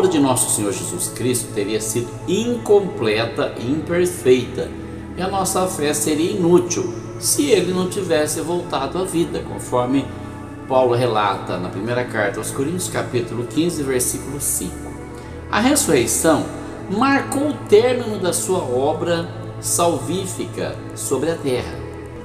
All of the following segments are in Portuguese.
obra de nosso Senhor Jesus Cristo teria sido incompleta e imperfeita, e a nossa fé seria inútil se ele não tivesse voltado à vida, conforme Paulo relata na primeira carta aos Coríntios, capítulo 15, versículo 5. A ressurreição marcou o término da sua obra salvífica sobre a terra.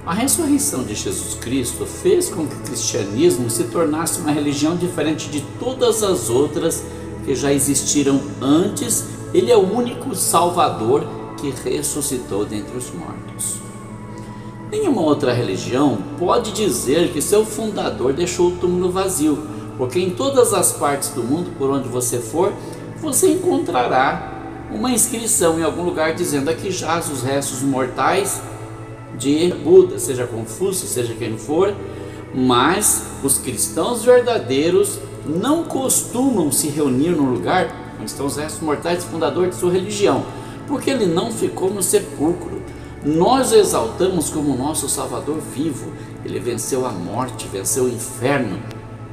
A ressurreição de Jesus Cristo fez com que o cristianismo se tornasse uma religião diferente de todas as outras que já existiram antes. Ele é o único Salvador que ressuscitou dentre os mortos. Nenhuma outra religião pode dizer que seu fundador deixou o túmulo vazio, porque em todas as partes do mundo, por onde você for, você encontrará uma inscrição em algum lugar dizendo: aqui jaz os restos mortais de Buda, seja Confúcio, seja quem for. Mas os cristãos verdadeiros não costumam se reunir no lugar onde estão os restos mortais do fundador de sua religião, porque ele não ficou no sepulcro. Nós o exaltamos como nosso Salvador vivo. Ele venceu a morte, venceu o inferno,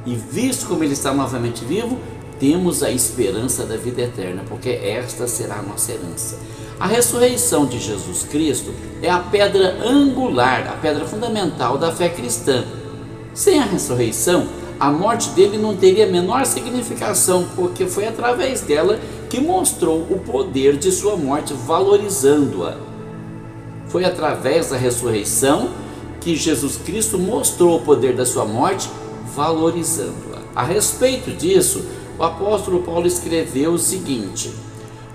e visto como ele está novamente vivo, temos a esperança da vida eterna, porque esta será a nossa herança. A ressurreição de Jesus Cristo é a pedra angular, a pedra fundamental da fé cristã. Sem a ressurreição, a morte dele não teria a menor significação, porque foi através dela que mostrou o poder de sua morte, valorizando-a. Foi através da ressurreição que Jesus Cristo mostrou o poder da sua morte, valorizando-a. A respeito disso, o apóstolo Paulo escreveu o seguinte: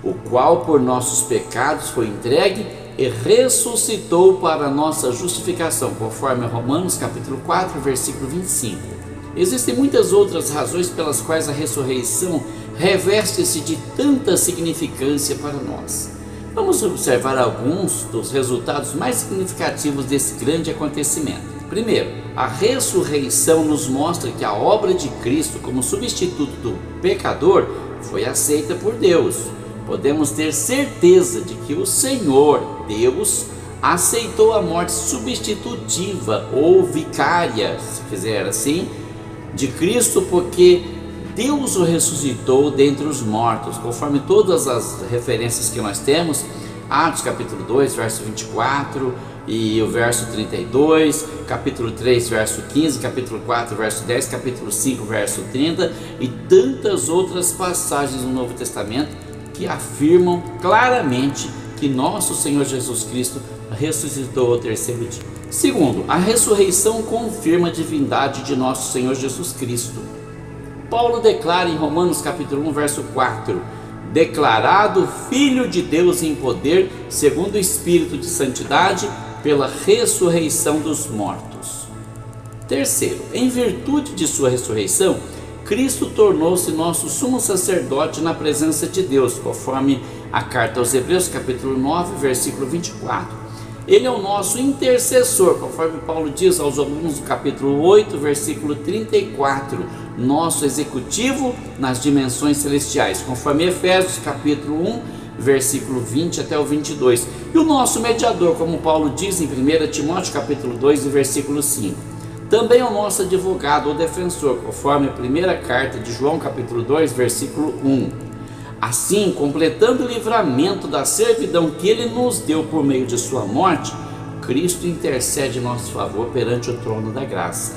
o qual por nossos pecados foi entregue e ressuscitou para a nossa justificação, conforme Romanos capítulo 4, versículo 25. Existem muitas outras razões pelas quais a ressurreição reveste-se de tanta significância para nós. Vamos observar alguns dos resultados mais significativos desse grande acontecimento. Primeiro, a ressurreição nos mostra que a obra de Cristo como substituto do pecador foi aceita por Deus. Podemos ter certeza de que o Senhor, Deus, aceitou a morte substitutiva ou vicária, se quiser assim, de Cristo, porque Deus o ressuscitou dentre os mortos, conforme todas as referências que nós temos, Atos capítulo 2, verso 24 e o verso 32, capítulo 3, verso 15, capítulo 4, verso 10, capítulo 5, verso 30 e tantas outras passagens no Novo Testamento que afirmam claramente que nosso Senhor Jesus Cristo ressuscitou ao terceiro dia. Segundo, a ressurreição confirma a divindade de nosso Senhor Jesus Cristo. Paulo declara em Romanos capítulo 1, verso 4: declarado Filho de Deus em poder, segundo o Espírito de Santidade, pela ressurreição dos mortos. Terceiro, em virtude de sua ressurreição, Cristo tornou-se nosso sumo sacerdote na presença de Deus, conforme a carta aos Hebreus capítulo 9, versículo 24. Ele é o nosso intercessor, conforme Paulo diz aos Romanos capítulo 8, versículo 34, nosso executivo nas dimensões celestiais, conforme Efésios capítulo 1, versículo 20 até o 22, e o nosso mediador, como Paulo diz em 1 Timóteo capítulo 2, versículo 5. Também é o nosso advogado ou defensor, conforme a primeira carta de João capítulo 2, versículo 1. Assim, completando o livramento da servidão que ele nos deu por meio de sua morte, Cristo intercede em nosso favor perante o trono da graça.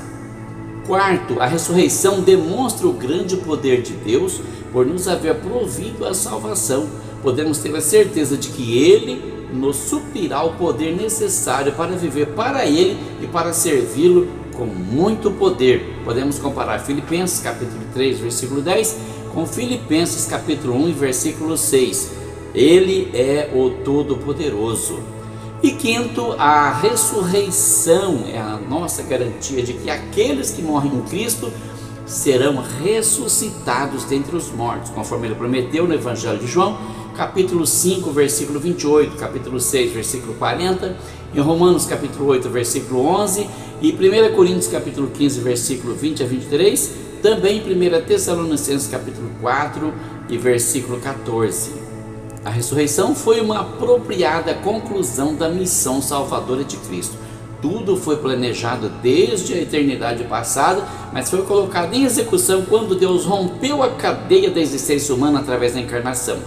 Quarto, a ressurreição demonstra o grande poder de Deus por nos haver provido a salvação. Podemos ter a certeza de que Ele nos suprirá o poder necessário para viver para Ele e para servi-lo com muito poder. Podemos comparar Filipenses capítulo 3, versículo 10 com Filipenses capítulo 1, versículo 6. Ele é o Todo-Poderoso. E quinto, a ressurreição é a nossa garantia de que aqueles que morrem em Cristo serão ressuscitados dentre os mortos, conforme ele prometeu no Evangelho de João, capítulo 5, versículo 28, capítulo 6, versículo 40, em Romanos capítulo 8, versículo 11, e 1 Coríntios capítulo 15, versículo 20 a 23, também em 1 Tessalonicenses capítulo 4 e versículo 14. A ressurreição foi uma apropriada conclusão da missão salvadora de Cristo. Tudo foi planejado desde a eternidade passada, mas foi colocado em execução quando Deus rompeu a cadeia da existência humana através da encarnação.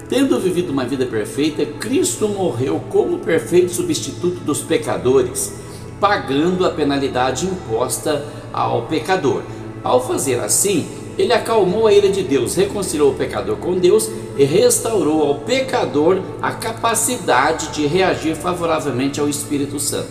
Tendo vivido uma vida perfeita, Cristo morreu como perfeito substituto dos pecadores, pagando a penalidade imposta ao pecador. Ao fazer assim, ele acalmou a ira de Deus, reconciliou o pecador com Deus e restaurou ao pecador a capacidade de reagir favoravelmente ao Espírito Santo.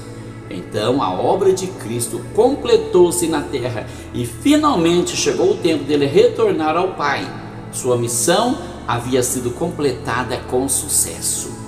Então a obra de Cristo completou-se na terra e finalmente chegou o tempo dele retornar ao Pai. Sua missão havia sido completada com sucesso.